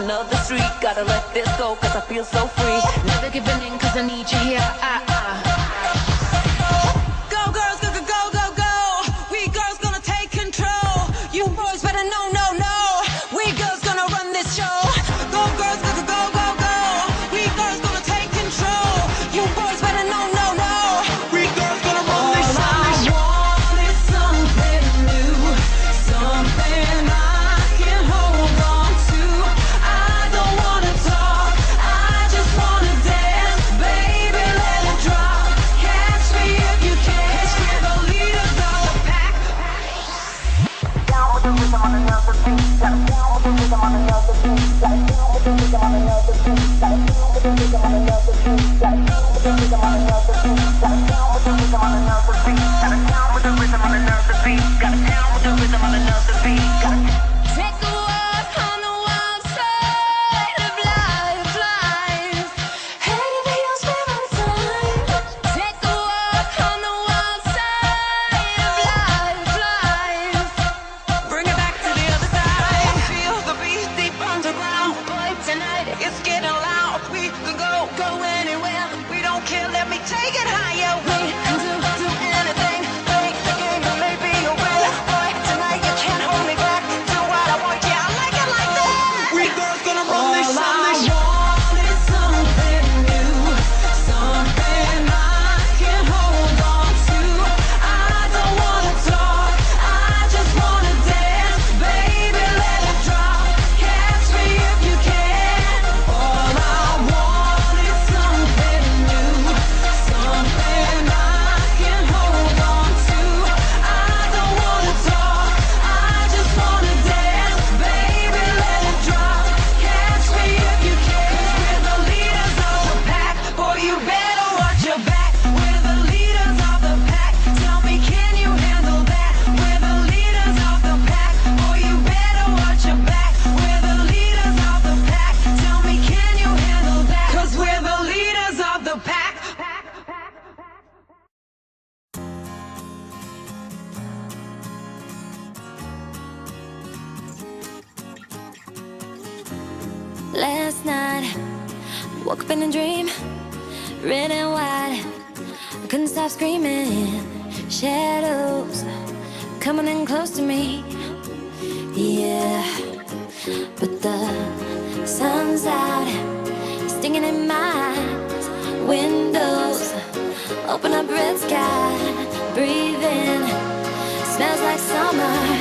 another street. Gotta let this go, cause I feel so free. Never giving in, cause I need you here. Go girls, go, go, go, go, go. We girls gonna take control. You boys better know, no, no. We girls gonna run this show. Go girls, go, go, go, go, go. We girls gonna take control. You boys better know, no, no. We girls gonna run this show. All I want is something new, something I can hold on to. I don't wanna talk, I just wanna dance. Baby, let it drop. Catch me if you can. We're the leaders of the pack. Down with the rhythm on another beat. Got it down with the rhythm on another beat. Got it down with the rhythm on another beat. Got it down with the rhythm on another beat. Got it down with the rhythm on another beat. Got it down with the rhythm on another beat. Got it down with the rhythm on another beat. Got it down with the rhythm on another beat. Got it. Take a walk on the wild side of life, life. Head over heels for my time. Take a walk on the wild side of life, life. Bring it back to the other side. Feel the beat deep underground. Boy, tonight it's getting loud. We can go anywhere. We don't care. Let me take it higher. We can do anything. Make the game and maybe a way. Boy, tonight you can't hold me back. Do what I want. Yeah, I like it like that. We girls gonna run this show. All I want is something new, something I can hold on to. I don't wanna talk, I just wanna dance. Baby, let it drop. Catch me if you can. All I want is something new, something I can hold on to. I don't wanna talk, I just wanna dance. Baby, let it drop. Catch me if you can. We're the leaders of the pack. Boy, you better watch your back. We're the leaders of the pack. Tell me, can you handle that? We're the leaders of the pack. Boy, you better watch your back. We're the leaders of the pack. Tell me, can you handle that? Cause we're the leaders of the pack. Last night, woke up in a dream, red and white. I couldn't stop screaming. Shadows coming in close to me. Yeah, but the sun's out, stinging in my eyes. Windows open up, red sky. Breathe in, smells like summer.